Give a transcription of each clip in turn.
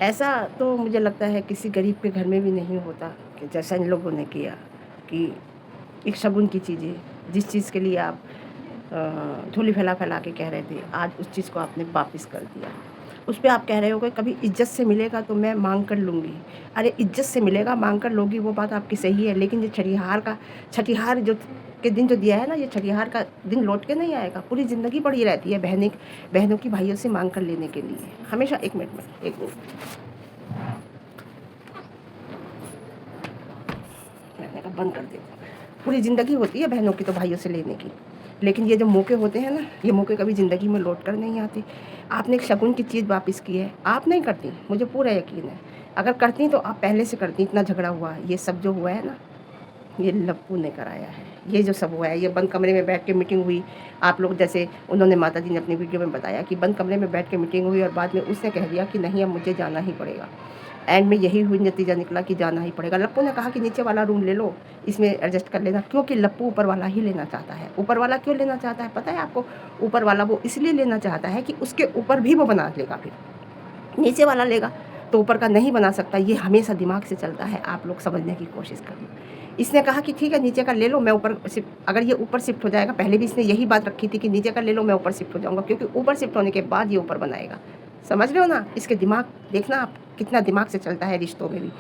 ऐसा तो मुझे लगता है किसी गरीब के घर में भी नहीं होता कि जैसा इन लोगों ने किया कि एक शगुन की चीज़ें, जिस चीज़ के लिए आप झोली फैला फैला के कह रहे थे, आज उस चीज़ को आपने वापस कर दिया। उस पे आप कह रहे हो कि कभी इज्जत से मिलेगा तो मैं मांग कर लूँगी। अरे इज्जत से मिलेगा, मांग कर लोगी, वो बात आपकी सही है, लेकिन ये छठिहार जो के दिन जो दिया है ना, ये छठिहार का दिन लौट के नहीं आएगा। पूरी ज़िंदगी पड़ी रहती है बहनों की भाइयों से मांग कर लेने के लिए, हमेशा। एक मिनट मैंने कहा बंद कर देती हूँ। पूरी ज़िंदगी होती है बहनों की तो भाइयों से लेने की, लेकिन ये जो मौके होते हैं ना, ये मौके कभी ज़िंदगी में लौट कर नहीं आते। आपने एक शगुन की चीज़ वापस की है, आप नहीं करती, मुझे पूरा यकीन है। अगर करती तो आप पहले से करती। इतना झगड़ा हुआ है, ये सब जो हुआ है ना, ये लप्पू ने कराया है। ये जो सब हुआ है, ये बंद कमरे में बैठ के मीटिंग हुई। आप लोग जैसे उन्होंने माता जी ने अपनी वीडियो में बताया कि बंद कमरे में बैठ के मीटिंग हुई और बाद में उसने कह दिया कि नहीं अब मुझे जाना ही पड़ेगा। एंड में यही हुई, नतीजा निकला कि जाना ही पड़ेगा। लप्पू ने कहा कि नीचे वाला रूम ले लो, इसमें एडजस्ट कर लेना, क्योंकि लप्पू ऊपर वाला ही लेना चाहता है। ऊपर वाला क्यों लेना चाहता है पता है आपको? ऊपर वाला वो इसलिए लेना चाहता है कि उसके ऊपर भी वो बना लेगा, फिर नीचे वाला लेगा तो ऊपर का नहीं बना सकता। ये हमेशा दिमाग से चलता है, आप लोग समझने की कोशिश करिए। इसने कहा कि ठीक है नीचे का ले लो, मैं ऊपर शिफ्ट, अगर ये ऊपर शिफ्ट हो जाएगा, पहले भी इसने यही बात रखी थी कि नीचे का ले लो मैं ऊपर शिफ्ट हो जाऊंगा, क्योंकि ऊपर शिफ्ट होने के बाद ये ऊपर बनाएगा। समझ रहे हो ना? इसके दिमाग देखना आप, कितना दिमाग से चलता है रिश्तों में भी।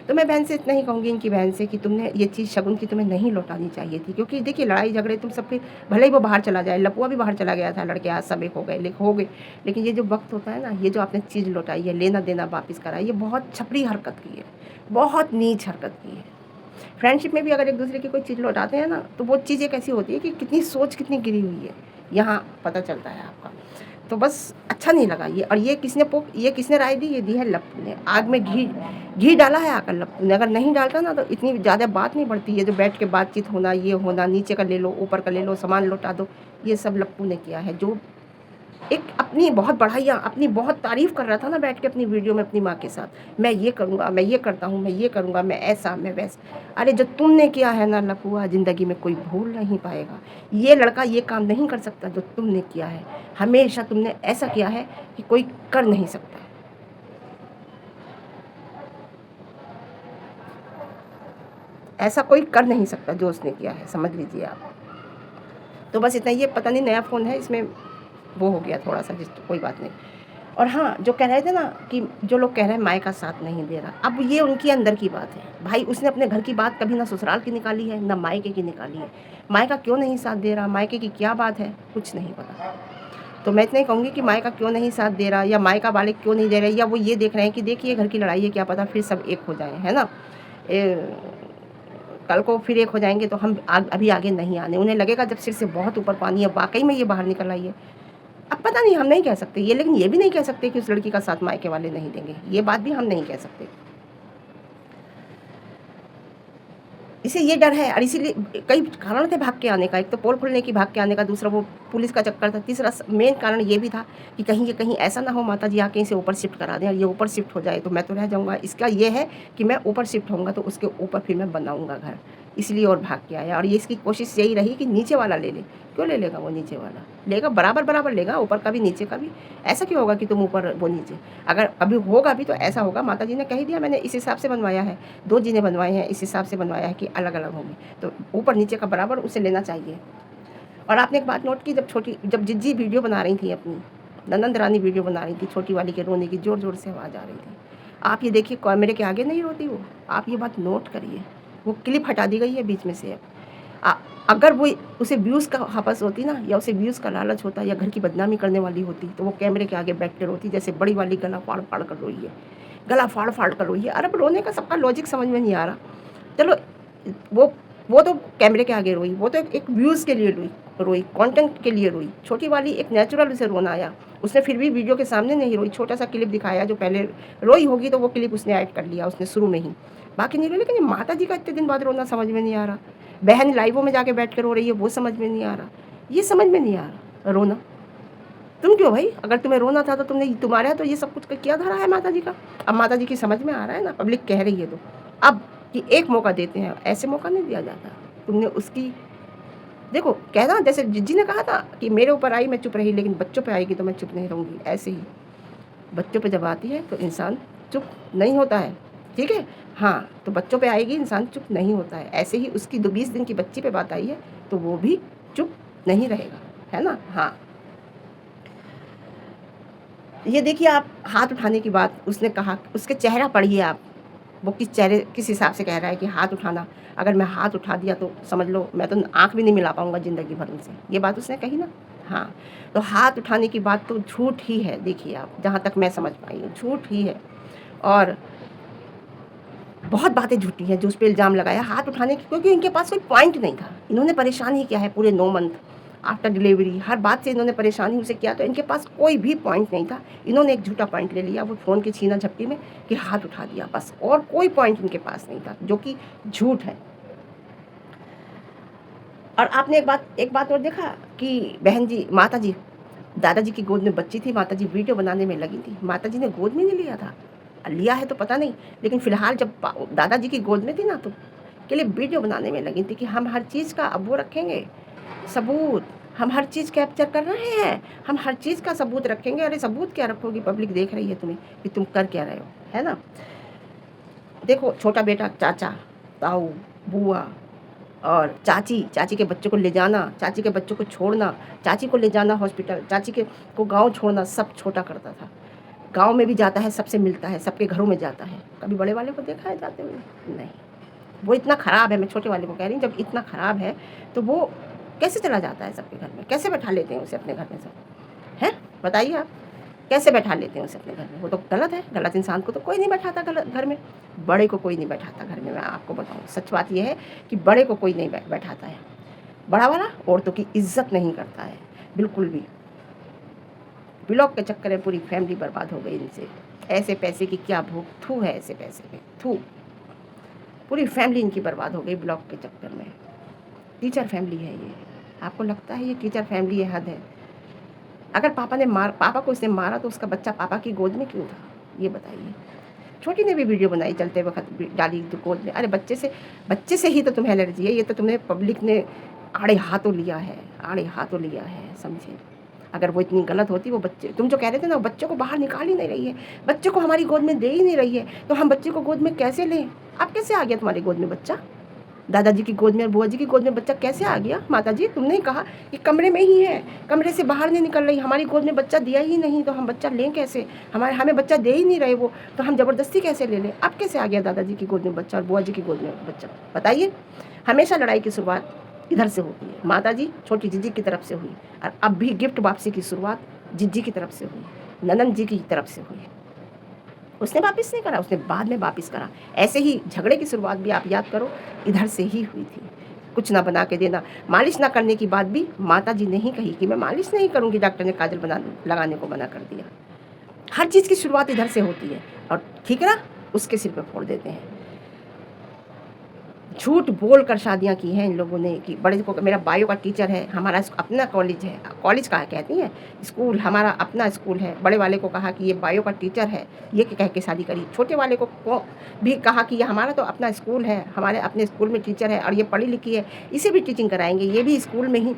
तो मैं बहन से इतना ही कहूँगी, इनकी बहन से, कि तुमने ये चीज़ शगुन की तुम्हें नहीं लौटानी चाहिए थी, क्योंकि देखिए लड़ाई झगड़े तुम सब फिर भले ही वो बाहर चला जाए, लपुआ भी बाहर चला गया था, लड़के आज सब एक हो गए, लेकिन ये जो वक्त होता है ना, ये जो आपने चीज़ लौटाई है, लेना देना वापस करा, ये बहुत छपरी हरकत की है, बहुत नीच हरकत की है। फ्रेंडशिप में भी अगर एक दूसरे की कोई चीज़ लौटाते हैं ना, तो वो चीज़ एक ऐसी होती है कि कितनी सोच कितनी गिरी हुई है, यहाँ पता चलता है आपका। तो बस अच्छा नहीं लगा ये। और ये किसने राय दी? ये दी है लप्पू ने। आग में घी डाला है आकर लप्पू ने। अगर नहीं डालता ना तो इतनी ज़्यादा बात नहीं बढ़ती है। जो बैठ के बातचीत होना, ये होना, नीचे का ले लो, ऊपर का ले लो, सामान लौटा दो, ये सब लप्पू ने किया है। जो एक अपनी बहुत बढ़ाइयाँ, अपनी बहुत तारीफ़ कर रहा था ना बैठ के अपनी वीडियो में अपनी माँ के साथ, मैं ये करूँगा, मैं ये करता हूँ, मैं ये करूँगा, मैं ऐसा, मैं वैसा। अरे जो तुमने किया है ना लपुआ, ज़िंदगी में कोई भूल नहीं पाएगा। ये लड़का ये काम नहीं कर सकता जो तुमने किया है। हमेशा तुमने ऐसा किया है कि कोई कर नहीं सकता। ऐसा कोई कर नहीं सकता जो उसने किया है, समझ लीजिए आप। तो बस इतना। ये पता नहीं नया फ़ोन है, इसमें वो हो गया थोड़ा सा, जिस कोई बात नहीं। और हाँ, जो कह रहे थे ना कि जो लोग कह रहे हैं मायका साथ नहीं दे रहा, अब ये उनकी अंदर की बात है भाई। उसने अपने घर की बात कभी ना ससुराल की निकाली है, ना मायके की निकाली है। मायका क्यों नहीं साथ दे रहा, मायके की क्या बात है, कुछ नहीं पता। तो मैं इतना ही कहूँगी कि मायका क्यों नहीं साथ दे रहा, या मायका वाले क्यों नहीं दे रहे, या वो ये देख रहे हैं कि देखिए घर की लड़ाई है, क्या पता फिर सब एक हो जाए, है ना? कल को फिर एक हो जाएंगे तो हम अभी आगे नहीं आने। उन्हें लगेगा जब सिर से बहुत ऊपर पानी है, वाकई में ये बाहर निकल आई है। अब पता नहीं, हम नहीं कह सकते ये, लेकिन ये भी नहीं कह सकते कि उस लड़की का साथ मायके वाले नहीं देंगे, ये बात भी हम नहीं कह सकते। इसे ये डर है, और इसीलिए कई कारण थे भाग के आने का। एक तो पोल खुलने की भाग के आने का, दूसरा वो पुलिस का चक्कर था, तीसरा मेन कारण ये भी था कि कहीं ऐसा ना हो माता जी आके इसे ऊपर शिफ्ट करा दें, और ये ऊपर शिफ्ट हो जाए तो मैं तो रह जाऊँगा। इसका ये है कि मैं ऊपर शिफ्ट होऊंगा तो उसके ऊपर फिर मैं बनाऊँगा घर, इसलिए और भाग के आया। और ये इसकी कोशिश यही रही कि नीचे वाला ले ले। क्यों ले लेगा वो? नीचे वाला लेगा, बराबर बराबर लेगा, ऊपर का भी नीचे का भी। ऐसा क्यों होगा कि तुम ऊपर वो नीचे? अगर अभी होगा भी तो ऐसा होगा, माता जी ने कह ही दिया, मैंने इस हिसाब से बनवाया है, 2 जीने बनवाए हैं, इस हिसाब से बनवाया है कि अलग अलग होंगे, तो ऊपर नीचे का बराबर उसे लेना चाहिए। और आपने एक बात नोट की, जब जिज्जी वीडियो बना रही थी अपनी, ननंद रानी वीडियो बना रही थी, छोटी वाली के रोने की ज़ोर ज़ोर से आवाज़ आ रही थी। आप ये देखिए कैमरे के आगे नहीं रोती वो, आप ये बात नोट करिए। वो क्लिप हटा दी गई है बीच में से अब। अगर वो उसे व्यूज़ का हवस होती ना, या उसे व्यूज़ का लालच होता, या घर की बदनामी करने वाली होती, तो वो कैमरे के आगे बैठ के रोती, जैसे बड़ी वाली गला फाड़ फाड़ कर रोई है, गला फाड़ फाड़ कर रोई है। अरे रोने का सबका लॉजिक समझ में नहीं आ रहा। चलो वो तो कैमरे के आगे रोई, वो तो एक व्यूज़ के लिए रोई, कंटेंट के लिए रोई। छोटी वाली एक नेचुरल उसे रोना आया, उसने फिर भी वीडियो के सामने नहीं रोई, छोटा सा क्लिप दिखाया, जो पहले रोई होगी तो वो क्लिप उसने ऐड कर लिया उसने शुरू में ही, बाकी नहीं रोई। लेकिन ये माता जी का इतने दिन बाद रोना समझ में नहीं आ रहा। बहन लाइवों में जाके बैठ कर रो रही है, वो समझ में नहीं आ रहा। ये समझ में नहीं आ रहा रोना। तुम क्यों भाई? अगर तुम्हें रोना था तो तुम्हारे तो ये सब कुछ किया धरा है माता जी का। अब माता जी की समझ में आ रहा है ना, पब्लिक कह रही है तो अब कि एक मौका देते हैं, ऐसे मौका नहीं दिया जाता। तुमने उसकी देखो कहना, जैसे जिज्जी ने कहा था कि मेरे ऊपर आई मैं चुप रही, लेकिन बच्चों पे आएगी तो मैं चुप नहीं रहूँगी। ऐसे ही बच्चों पे जब आती है तो इंसान चुप नहीं होता है, ठीक है। हाँ, तो बच्चों पे आएगी, इंसान चुप नहीं होता है। ऐसे ही उसकी 20 दिन की बच्ची पे बात आई है तो वो भी चुप नहीं रहेगा, है ना। हाँ, ये देखिए, आप हाथ उठाने की बात उसने कहा, उसके चेहरा पढ़िए आप, वो किस हिसाब से कह रहा है कि हाथ उठाना, अगर मैं हाथ उठा दिया तो समझ लो मैं तो आँख भी नहीं मिला पाऊँगा ज़िंदगी भर उनसे, ये बात उसने कही ना। हाँ, तो हाथ उठाने की बात तो झूठ ही है, देखिए आप, जहाँ तक मैं समझ पाई हूँ झूठ ही है। और बहुत बातें झूठी हैं जो उस पे इल्ज़ाम लगाया हाथ उठाने की, क्योंकि इनके पास कोई पॉइंट नहीं था। इन्होंने परेशान ही किया है पूरे 9 मंथ आफ्टर डिलीवरी, हर बात से इन्होंने परेशानी उसे किया, तो इनके पास कोई भी पॉइंट नहीं था। इन्होंने एक झूठा पॉइंट ले लिया, वो फ़ोन की छीना झपटी में, कि हाथ उठा दिया बस, और कोई पॉइंट इनके पास नहीं था, जो कि झूठ है। और आपने एक बात और देखा कि बहन जी, माता जी, दादाजी की गोद में बच्ची थी, माता जी वीडियो बनाने में लगी थी। माता जी ने गोद में नहीं लिया था, लिया है तो पता नहीं, लेकिन फ़िलहाल जब दादाजी की गोद में थी ना, तो के लिए वीडियो बनाने में लगी थी कि हम हर चीज़ का अब वो रखेंगे सबूत, हम हर चीज़ कैप्चर कर रहे हैं, हम हर चीज़ का सबूत रखेंगे। अरे सबूत क्या रखोगी, पब्लिक देख रही है तुम्हें कि तुम कर क्या रहे हो, है ना। देखो, छोटा बेटा, चाचा, ताऊ, बुआ और चाची, चाची के बच्चों को ले जाना, चाची के बच्चों को छोड़ना, चाची को ले जाना हॉस्पिटल, चाची के को गाँव छोड़ना, सब छोटा करता था। गाँव में भी जाता है, सबसे मिलता है, सबके घरों में जाता है। कभी बड़े वाले को देखा है जाते हुए? नहीं। वो इतना ख़राब है, मैं छोटे वाले को कह रही हूँ, जब इतना ख़राब है तो वो कैसे चला जाता है सबके घर में, कैसे बैठा लेते हैं उसे अपने घर में सब, हैं बताइए आप, कैसे बैठा लेते हैं उसे अपने घर में। वो तो गलत है, गलत इंसान को तो कोई नहीं बैठाता गलत घर में, बड़े को कोई नहीं बैठाता घर में। मैं आपको बताऊँ, सच बात ये है कि बड़े को कोई नहीं बैठाता है। बड़ा वाला औरतों की इज्जत नहीं करता है बिल्कुल भी। ब्लॉक के चक्कर में पूरी फैमिली बर्बाद हो गई इनसे। ऐसे पैसे की क्या भूख, थू है ऐसे पैसे में, थू। पूरी फैमिली इनकी बर्बाद हो गई ब्लॉक के चक्कर में। टीचर फैमिली है ये, आपको लगता है ये टीचर फैमिली है? हद है। अगर पापा को इसने मारा तो उसका बच्चा पापा की गोद में क्यों था, ये बताइए। छोटी ने भी वीडियो बनाई चलते वक्त, डाली तो गोद में। अरे बच्चे से ही तो तुम्हें एलर्जी है, ये तो तुमने पब्लिक ने आड़े हाथों लिया है, आड़े हाथों लिया है, समझे। अगर वो इतनी गलत होती, वो बच्चे, तुम जो कह रहे थे ना, बच्चों को बाहर निकाल ही नहीं रही है, बच्चों को हमारी गोद में दे ही नहीं रही है, तो हम बच्चे को गोद में कैसे लें। अब कैसे आ गया तुम्हारी गोद में बच्चा, दादाजी की गोद में और बुआ जी की गोद में बच्चा कैसे आ गया? माता जी, तुमने ही कहा कि कमरे में ही है, कमरे से बाहर नहीं निकल रही, हमारी गोद में बच्चा दिया ही नहीं, तो हम बच्चा लें कैसे? हमें बच्चा दे ही नहीं रहे वो, तो हम ज़बरदस्ती कैसे ले लें? अब कैसे आ गया दादाजी की गोद में बच्चा और बुआ जी की गोद में बच्चा, बताइए। हमेशा लड़ाई की शुरुआत इधर से होती है। माता जी छोटी जीजी की तरफ से हुई, और अब भी गिफ्ट वापसी की शुरुआत जीजी की तरफ से हुई, ननन जी की तरफ से हुई। उसने वापस नहीं करा, उसने बाद में वापस करा। ऐसे ही झगड़े की शुरुआत भी आप याद करो, इधर से ही हुई थी। कुछ ना बना के देना, मालिश ना करने की बात भी माता जी ने ही कही कि मैं मालिश नहीं करूँगी, डॉक्टर ने काजल लगाने को मना कर दिया। हर चीज़ की शुरुआत इधर से होती है, और ठीक है ना, उसके सिर पर फोड़ देते हैं। झूठ बोल कर शादियाँ की हैं इन लोगों ने कि बड़े को, मेरा बायो का टीचर है, हमारा अपना कॉलेज है, कॉलेज का कहती हैं, स्कूल हमारा अपना स्कूल है। बड़े वाले को कहा कि ये बायो का टीचर है, ये कह के शादी करी। छोटे वाले को भी कहा कि ये हमारा तो अपना स्कूल है, हमारे अपने स्कूल में टीचर है, और ये पढ़ी लिखी है, इसे भी टीचिंग कराएंगे, ये भी स्कूल में ही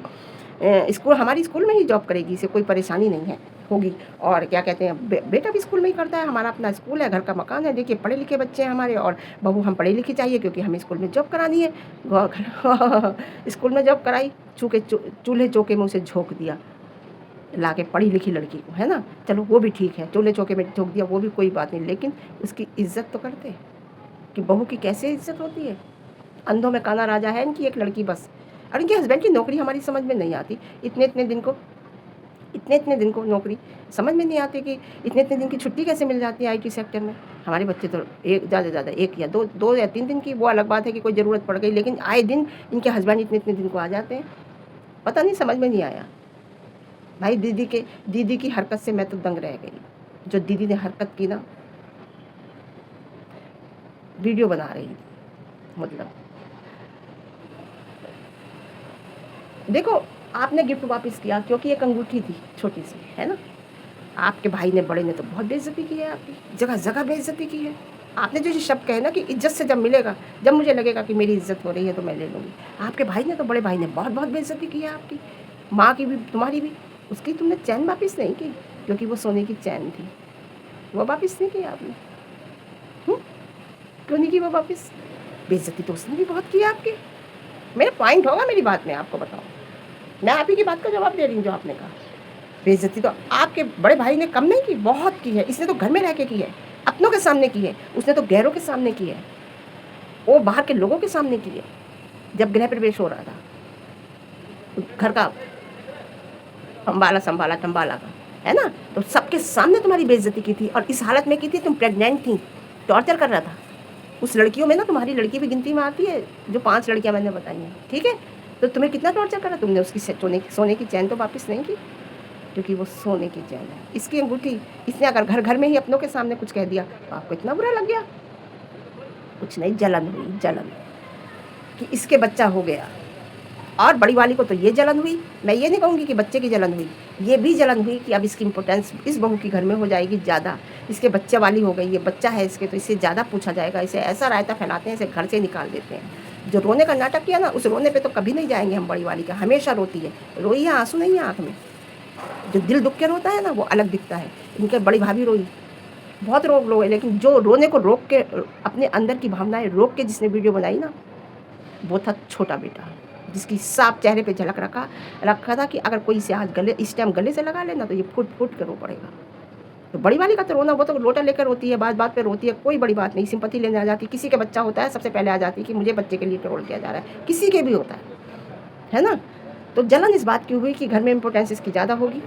हमारी स्कूल में ही जॉब करेगी, इसे कोई परेशानी नहीं है होगी। और क्या कहते हैं, बेटा भी स्कूल में ही करता है, हमारा अपना स्कूल है, घर का मकान है, देखिए पढ़े लिखे बच्चे हैं हमारे, और बहू हम पढ़ी लिखी चाहिए क्योंकि हमें स्कूल में जॉब करानी है। स्कूल में जॉब कराई, चूल्हे चौके में उसे झोंक दिया ला के, पढ़ी लिखी लड़की को, है ना। चलो वो भी ठीक है, चूल्हे चौके में झोंक दिया, वो भी कोई बात नहीं, लेकिन उसकी इज्जत तो करते कि बहू की कैसे इज्जत होती है। अंधों में काना राजा है इनकी एक लड़की बस। और इनके हस्बैंड की नौकरी हमारी समझ में नहीं आती, इतने इतने दिन को नौकरी समझ में नहीं आती कि इतने दिन की छुट्टी कैसे मिल जाती है आईटी सेक्टर में। हमारे बच्चे तो एक ज़्यादा एक या दो या 3 दिन की, वो अलग बात है कि कोई ज़रूरत पड़ गई, लेकिन आए दिन इनके हस्बैंड इतने दिन को आ जाते हैं। पता नहीं, समझ में नहीं आया भाई। दीदी की हरकत से मैं तो दंग रह गई। जो दीदी ने हरकत की ना, वीडियो बना रही थी, मतलब देखो, आपने गिफ्ट वापस किया क्योंकि एक अंगूठी थी छोटी सी, है ना। आपके भाई ने, बड़े ने तो बहुत बेइज्जती की है आपकी, जगह जगह बेइज्जती की है। आपने जो शब्द कहे ना कि इज्जत से जब मिलेगा, जब मुझे लगेगा कि मेरी इज्जत हो रही है तो मैं ले लूँगी, आपके भाई ने तो, बड़े भाई ने बहुत बेइज्जती की है आपकी, माँ की भी, तुम्हारी भी। उसकी तुमने चैन वापस नहीं की, क्योंकि वो सोने की चैन थी, वो वापस नहीं की आपने। क्यों नहीं की वो वापस? बेइज्जती तो उसने भी बहुत की है आपकी। मेरा पॉइंट होगा मेरी बात में, आपको बताओ। मैं आप ही की बात का जवाब दे रही हूँ जो आपने कहा। बेइज्जती तो आपके बड़े भाई ने कम नहीं की, बहुत की है। इसने तो घर में रह के की है, अपनों के सामने की है, उसने तो गैरों के सामने की है, वो बाहर के लोगों के सामने की है। जब गृह प्रवेश हो रहा था घर का अम्बाला संभाला टम्बाला का, है ना, तो सबके सामने तुम्हारी बेइज्जती की थी। और इस हालत में की थी, तुम प्रेग्नेंट थी, टॉर्चर कर रहा था। उस लड़कियों में ना तुम्हारी लड़की भी गिनती में आती है, जो 5 लड़कियां मैंने बताई हैं, ठीक है। तो तुम्हें कितना टॉर्चर करा तुमने? उसकी सोने की चैन तो वापस नहीं की, क्योंकि वो सोने की चैन है। इसकी अंगूठी, इसने अगर घर घर में ही अपनों के सामने कुछ कह दिया तो आपको इतना बुरा लग गया? कुछ नहीं, जलन हुई, जलन कि इसके बच्चा हो गया। और बड़ी वाली को तो ये जलन हुई, मैं ये नहीं कहूँगी कि बच्चे की जलन हुई, ये भी जलन हुई कि अब इसकी इम्पोर्टेंस इस बहू की घर में हो जाएगी ज़्यादा। इसके बच्चे वाली हो गई, ये बच्चा है इसके, तो इससे ज़्यादा पूछा जाएगा। इसे ऐसा रायता फैलाते हैं, इसे घर से निकाल देते हैं। जो रोने का नाटक किया ना, उस रोने पे तो कभी नहीं जाएंगे हम बड़ी वाली का। हमेशा रोती है, रोई है, आंसू नहीं है आँख में। जो दिल दुख के रोता है ना, वो अलग दिखता है। इनके बड़ी भाभी रोई, बहुत रोए, लेकिन जो रोने को रोक के, अपने अंदर की भावनाएं रोक के जिसने वीडियो बनाई ना, वो था छोटा बेटा, जिसकी साफ चेहरे पे झलक रखा था कि अगर कोई इसे आज गले इस टाइम गले से लगा लेना तो ये फुट फुट के रो पड़ेगा। तो बड़ी वाली का तो रोना, वो तो लोटा लेकर रोती है, बात बात पे रोती है, कोई बड़ी बात नहीं, सिंपैथी लेने आ जाती। किसी के बच्चा होता है सबसे पहले आ जाती है कि मुझे बच्चे के लिए ट्रोल किया जा रहा है, किसी के भी होता है ना। तो जलन इस बात की हुई कि घर में इंपॉर्टेंस इसकी ज़्यादा होगी।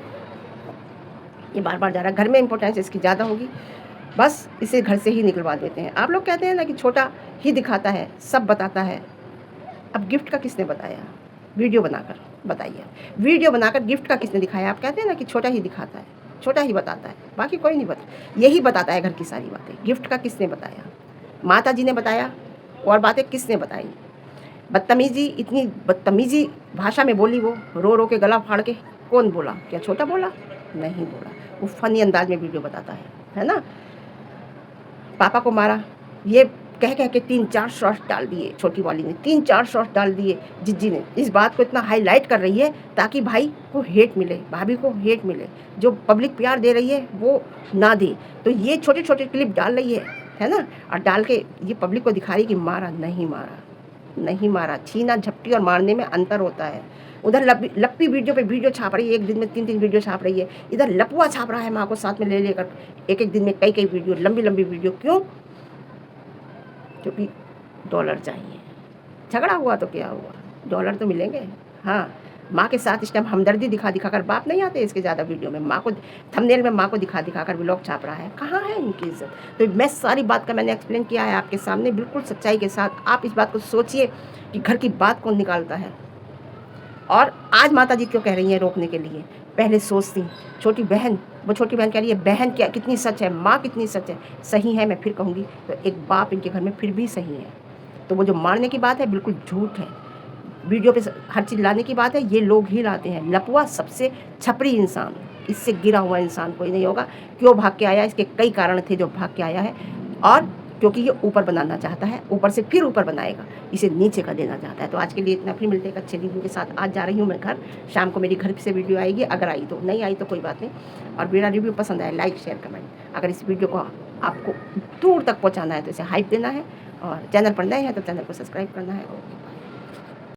ये बार बार जा रहा है, घर में इंपॉर्टेंस इसकी ज़्यादा होगी, बस इसे घर से ही निकलवा देते हैं। आप लोग कहते हैं ना कि छोटा ही दिखाता है, सब बताता है। अब गिफ्ट का किसने बताया? वीडियो बनाकर बताइए। वीडियो बनाकर गिफ्ट का किसने दिखाया? आप कहते हैं ना कि छोटा ही दिखाता है, छोटा ही बताता है, बाकी कोई नहीं बता। यही बताता है घर की सारी बातें। गिफ्ट का किसने बताया? माता जी ने बताया। और बातें किसने बताई? बदतमीजी, इतनी बदतमीजी भाषा में बोली वो, रो रो के गला फाड़ के। कौन बोला? क्या छोटा बोला? नहीं बोला। वो फनी अंदाज में वीडियो बताता है ना। पापा को मारा, ये कह कह के 3-4 शॉट्स डाल दिए छोटी वाली ने, 3-4 शॉट्स डाल दिए जिज्जी ने। इस बात को इतना हाईलाइट कर रही है ताकि भाई को हेट मिले, भाभी को हेट मिले, जो पब्लिक प्यार दे रही है वो ना दे। तो ये छोटे छोटे क्लिप डाल रही है ना, और डाल के ये पब्लिक को दिखा रही कि मारा नहीं, मारा नहीं मारा। छीना झपटी और मारने में अंतर होता है। उधर लप्पी वीडियो पे वीडियो छाप रही है, एक दिन में 3-3 वीडियो छाप रही है। इधर लपुआ छाप रहा है माँ को साथ में ले लेकर, एक दिन में कई वीडियो, लंबी लंबी वीडियो। क्यों? क्योंकि डॉलर चाहिए। झगड़ा हुआ तो क्या हुआ, डॉलर तो मिलेंगे। हाँ, माँ के साथ इस टाइम हमदर्दी दिखा कर, बाप नहीं आते इसके ज़्यादा वीडियो में। माँ को थंबनेल में माँ को दिखा कर व्लॉग छाप रहा है। कहाँ है इनकी इज्जत? तो मैं सारी बात का मैंने एक्सप्लेन किया है आपके सामने, बिल्कुल सच्चाई के साथ। आप इस बात को सोचिए कि घर की बात कौन निकालता है। और आज माता जी क्यों कह रही हैं रोकने के लिए? पहले सोचती। छोटी बहन, वो छोटी बहन कह रही है बहन क्या कितनी सच है, माँ कितनी सच है, सही है। मैं फिर कहूँगी तो एक बाप इनके घर में फिर भी सही है। तो वो जो मारने की बात है बिल्कुल झूठ है। वीडियो पे हर चीज़ लाने की बात है, ये लोग ही लाते हैं। लपुआ सबसे छपरी इंसान, इससे गिरा हुआ इंसान कोई नहीं होगा। क्यों भाग के आया? इसके कई कारण थे जो भाग के आया है। और क्योंकि ये ऊपर बनाना चाहता है, ऊपर से फिर ऊपर बनाएगा, इसे नीचे कर देना चाहता है। तो आज के लिए इतना, फिर मिलते हैं एक अच्छे रिव्यू के साथ। आज जा रही हूँ मैं घर, शाम को मेरी घर से वीडियो आएगी। अगर आई तो, नहीं आई तो कोई बात नहीं। और मेरा रिव्यू पसंद आए, लाइक शेयर कमेंट। अगर इस वीडियो को आपको दूर तक पहुँचाना है तो इसे हाइप देना है, और चैनल पर नए हैं तो चैनल को सब्सक्राइब करना है। ओके।